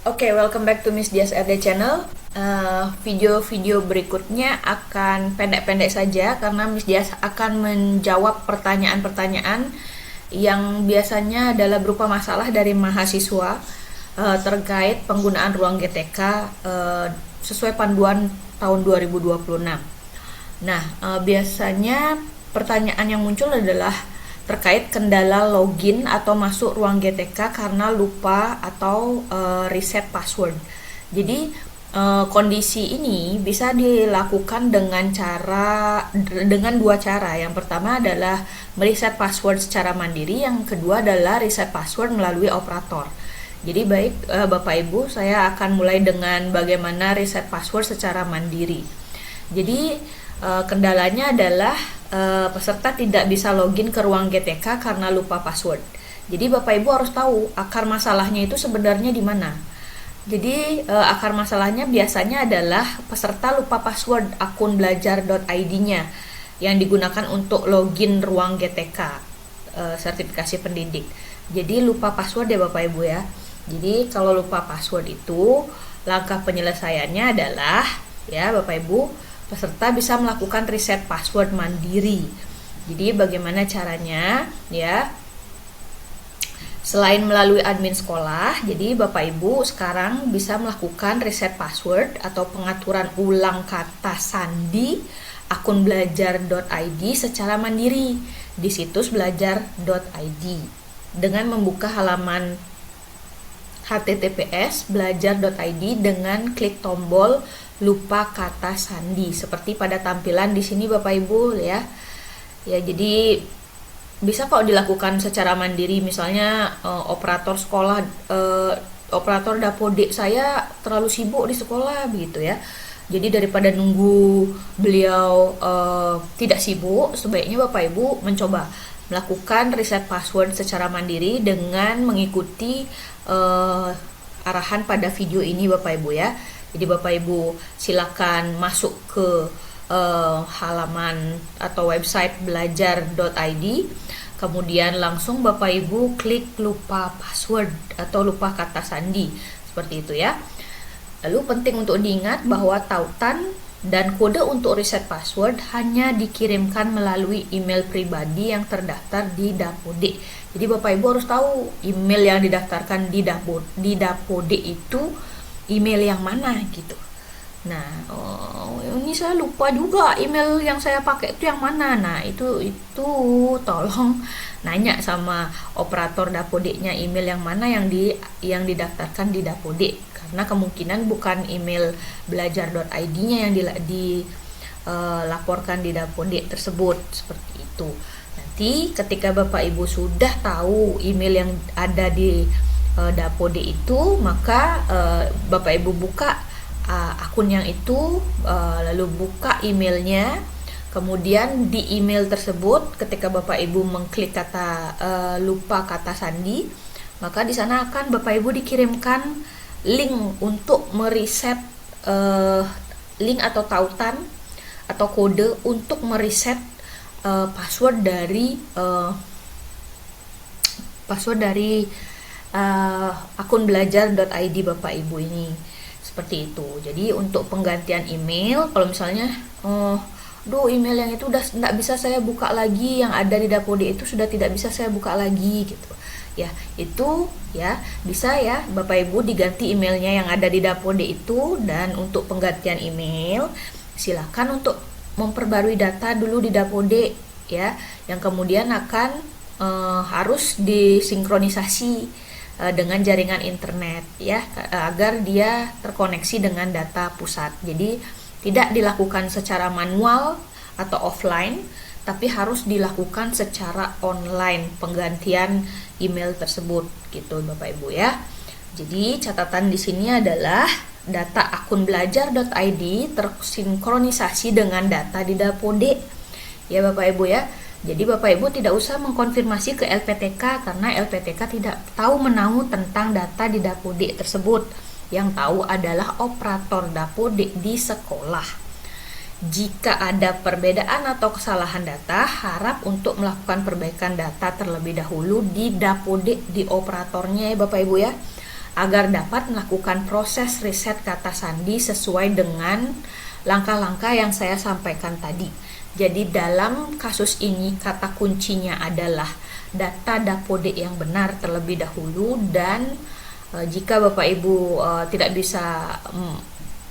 Oke, welcome back to Miss Dias RD Channel. Video-video berikutnya akan pendek-pendek saja karena Miss Dias akan menjawab pertanyaan-pertanyaan yang biasanya adalah berupa masalah dari mahasiswa terkait penggunaan ruang GTK sesuai panduan tahun 2026. Nah, biasanya pertanyaan yang muncul adalah terkait kendala login atau masuk ruang GTK karena lupa atau reset password. Jadi kondisi ini bisa dilakukan dengan dua cara. Yang pertama adalah mereset password secara mandiri, yang kedua adalah reset password melalui operator. Jadi baik Bapak Ibu, saya akan mulai dengan bagaimana reset password secara mandiri. Jadi kendalanya adalah peserta tidak bisa login ke ruang GTK karena lupa password. Jadi Bapak Ibu harus tahu akar masalahnya itu sebenarnya di mana. Jadi akar masalahnya biasanya adalah peserta lupa password akun belajar.id-nya yang digunakan untuk login ruang GTK sertifikasi pendidik. Jadi lupa password ya Bapak Ibu ya. Jadi kalau lupa password itu langkah penyelesaiannya adalah ya Bapak Ibu, peserta bisa melakukan reset password mandiri. Jadi bagaimana caranya ya? Selain melalui admin sekolah, jadi Bapak Ibu sekarang bisa melakukan reset password atau pengaturan ulang kata sandi akun belajar.id secara mandiri di situs belajar.id dengan membuka halaman https belajar.id dengan klik tombol lupa kata sandi seperti pada tampilan di sini Bapak Ibu ya. Ya, jadi bisa kok dilakukan secara mandiri, misalnya operator sekolah operator Dapodik saya terlalu sibuk di sekolah begitu ya. Jadi daripada nunggu beliau tidak sibuk, sebaiknya Bapak Ibu mencoba melakukan reset password secara mandiri dengan mengikuti arahan pada video ini Bapak Ibu ya. Jadi Bapak Ibu silakan masuk ke halaman atau website belajar.id, kemudian langsung Bapak Ibu klik lupa password atau lupa kata sandi seperti itu ya. Lalu penting untuk diingat bahwa tautan dan kode untuk reset password hanya dikirimkan melalui email pribadi yang terdaftar di Dapodik. Jadi Bapak Ibu harus tahu email yang didaftarkan di Dapodik itu email yang mana gitu. Nah, ini saya lupa juga email yang saya pakai itu yang mana. Nah, itu tolong nanya sama operator Dapodiknya email yang mana yang didaftarkan di Dapodik, karena kemungkinan bukan email belajar.id-nya yang dilaporkan di Dapodik tersebut seperti itu. Nanti ketika Bapak Ibu sudah tahu email yang ada di Dapodik itu, maka Bapak Ibu buka akun yang itu, lalu buka emailnya, kemudian di email tersebut ketika Bapak Ibu mengklik kata lupa kata sandi, maka di sana akan Bapak Ibu dikirimkan link untuk mereset link atau tautan atau kode untuk mereset password dari akun belajar.id Bapak Ibu ini seperti itu. Jadi untuk penggantian email, kalau misalnya email yang itu udah tidak bisa saya buka lagi, yang ada di Dapodik itu sudah tidak bisa saya buka lagi gitu ya, itu ya bisa ya Bapak Ibu diganti emailnya yang ada di Dapodik itu. Dan untuk penggantian email silakan untuk memperbarui data dulu di Dapodik ya, yang kemudian akan harus disinkronisasi dengan jaringan internet ya, agar dia terkoneksi dengan data pusat. Jadi tidak dilakukan secara manual atau offline, tapi harus dilakukan secara online penggantian email tersebut gitu Bapak Ibu ya. Jadi catatan di sini adalah data akun belajar.id tersinkronisasi dengan data di Dapodik ya Bapak Ibu ya. Jadi Bapak Ibu tidak usah mengkonfirmasi ke LPTK karena LPTK tidak tahu menahu tentang data di Dapodik tersebut. Yang tahu adalah operator Dapodik di sekolah. Jika ada perbedaan atau kesalahan data, harap untuk melakukan perbaikan data terlebih dahulu di Dapodik, di operatornya ya Bapak Ibu ya. agar dapat melakukan proses riset kata sandi sesuai dengan langkah-langkah yang saya sampaikan tadi. Jadi dalam kasus ini kata kuncinya adalah data Dapodik yang benar terlebih dahulu, dan jika Bapak Ibu tidak bisa,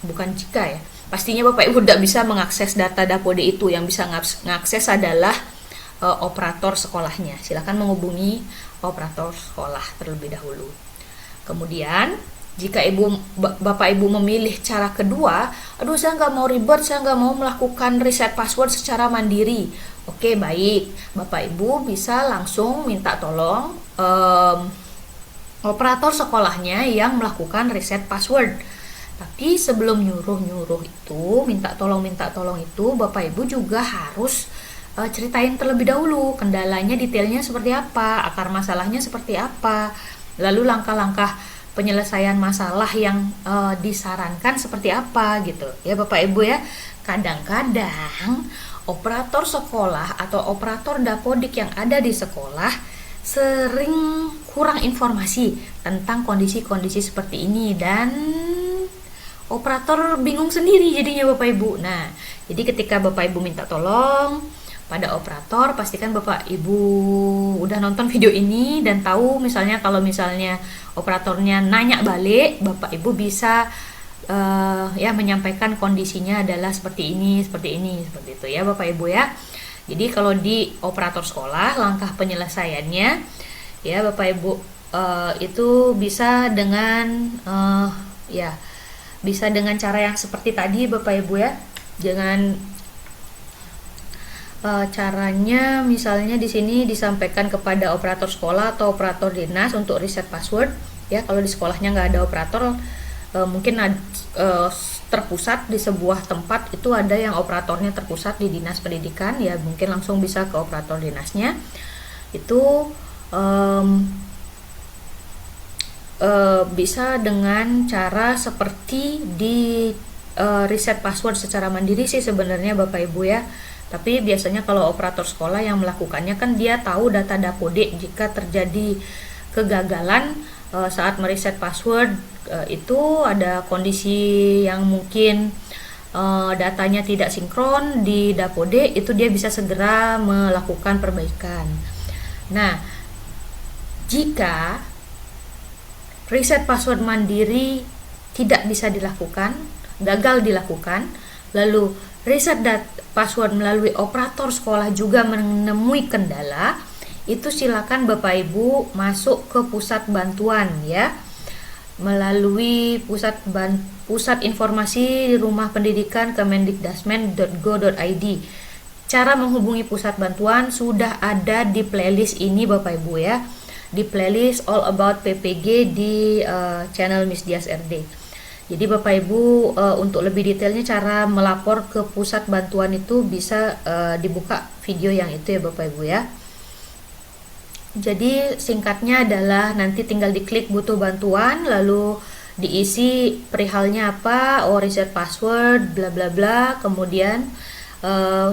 bukan jika ya, pastinya Bapak Ibu tidak bisa mengakses data Dapodik itu. Yang bisa mengakses adalah operator sekolahnya. Silakan menghubungi operator sekolah terlebih dahulu. Kemudian jika Bapak Ibu memilih cara kedua, aduh saya nggak mau ribet, saya nggak mau melakukan reset password secara mandiri. Oke, baik, Bapak Ibu bisa langsung minta tolong operator sekolahnya yang melakukan reset password. Tapi sebelum nyuruh itu, minta tolong itu, Bapak Ibu juga harus ceritain terlebih dahulu kendalanya, detailnya seperti apa, akar masalahnya seperti apa, lalu langkah-langkah penyelesaian masalah yang disarankan seperti apa gitu ya Bapak Ibu ya. Kadang-kadang operator sekolah atau operator Dapodik yang ada di sekolah sering kurang informasi tentang kondisi-kondisi seperti ini, dan operator bingung sendiri jadinya Bapak Ibu. Nah, jadi ketika Bapak Ibu minta tolong pada operator, pastikan Bapak Ibu udah nonton video ini dan tahu misalnya kalau misalnya operatornya nanya balik, Bapak Ibu bisa ya menyampaikan kondisinya adalah seperti ini, seperti itu ya Bapak Ibu ya. Jadi kalau di operator sekolah, langkah penyelesaiannya ya Bapak Ibu itu bisa dengan ya bisa dengan cara yang seperti tadi Bapak Ibu ya. Dengan caranya misalnya di sini disampaikan kepada operator sekolah atau operator dinas untuk reset password ya. Kalau di sekolahnya nggak ada operator, mungkin terpusat di sebuah tempat itu ada yang operatornya terpusat di dinas pendidikan ya, mungkin langsung bisa ke operator dinasnya itu. Bisa dengan cara seperti di reset password secara mandiri sih sebenarnya Bapak Ibu ya. Tapi biasanya kalau operator sekolah yang melakukannya kan dia tahu data Dapodik. Jika terjadi kegagalan saat mereset password, itu ada kondisi yang mungkin datanya tidak sinkron di Dapodik, itu dia bisa segera melakukan perbaikan. Nah, jika reset password mandiri tidak bisa dilakukan, gagal dilakukan, lalu reset password melalui operator sekolah juga menemui kendala, itu silakan Bapak Ibu masuk ke pusat bantuan ya, melalui pusat informasi Rumah Pendidikan kemendikdasmen.go.id. Cara menghubungi pusat bantuan sudah ada di playlist ini Bapak Ibu ya, di playlist All About PPG di channel Miss Dias RD. Jadi Bapak Ibu untuk lebih detailnya cara melapor ke pusat bantuan itu bisa dibuka video yang itu ya Bapak Ibu ya. Jadi singkatnya adalah nanti tinggal diklik butuh bantuan, lalu diisi perihalnya apa, reset password, bla bla bla, kemudian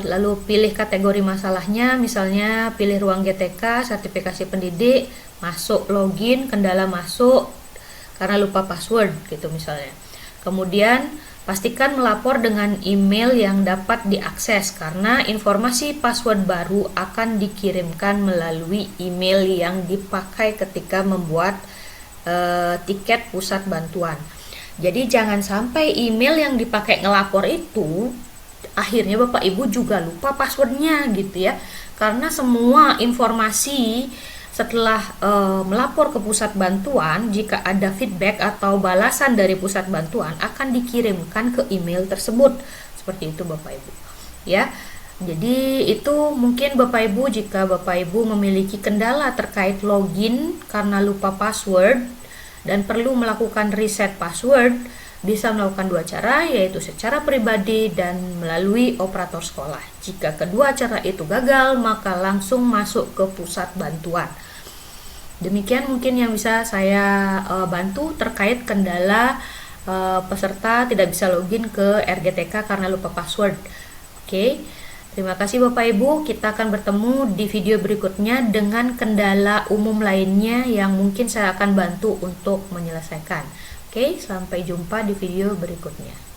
lalu pilih kategori masalahnya, misalnya pilih ruang GTK, sertifikasi pendidik, masuk login, kendala masuk karena lupa password gitu misalnya. Kemudian pastikan melapor dengan email yang dapat diakses karena informasi password baru akan dikirimkan melalui email yang dipakai ketika membuat tiket pusat bantuan. Jadi jangan sampai email yang dipakai ngelapor itu akhirnya Bapak Ibu juga lupa passwordnya gitu ya. Karena semua informasi setelah melapor ke pusat bantuan, jika ada feedback atau balasan dari pusat bantuan akan dikirimkan ke email tersebut. Seperti itu Bapak Ibu. Ya. Jadi itu mungkin Bapak Ibu, jika Bapak Ibu memiliki kendala terkait login karena lupa password dan perlu melakukan reset password, bisa melakukan dua cara, yaitu secara pribadi dan melalui operator sekolah. Jika kedua cara itu gagal, maka langsung masuk ke pusat bantuan. Demikian mungkin yang bisa saya bantu terkait kendala peserta tidak bisa login ke RGTK karena lupa password. Oke. Terima kasih Bapak Ibu, kita akan bertemu di video berikutnya dengan kendala umum lainnya yang mungkin saya akan bantu untuk menyelesaikan. Oke, sampai jumpa di video berikutnya.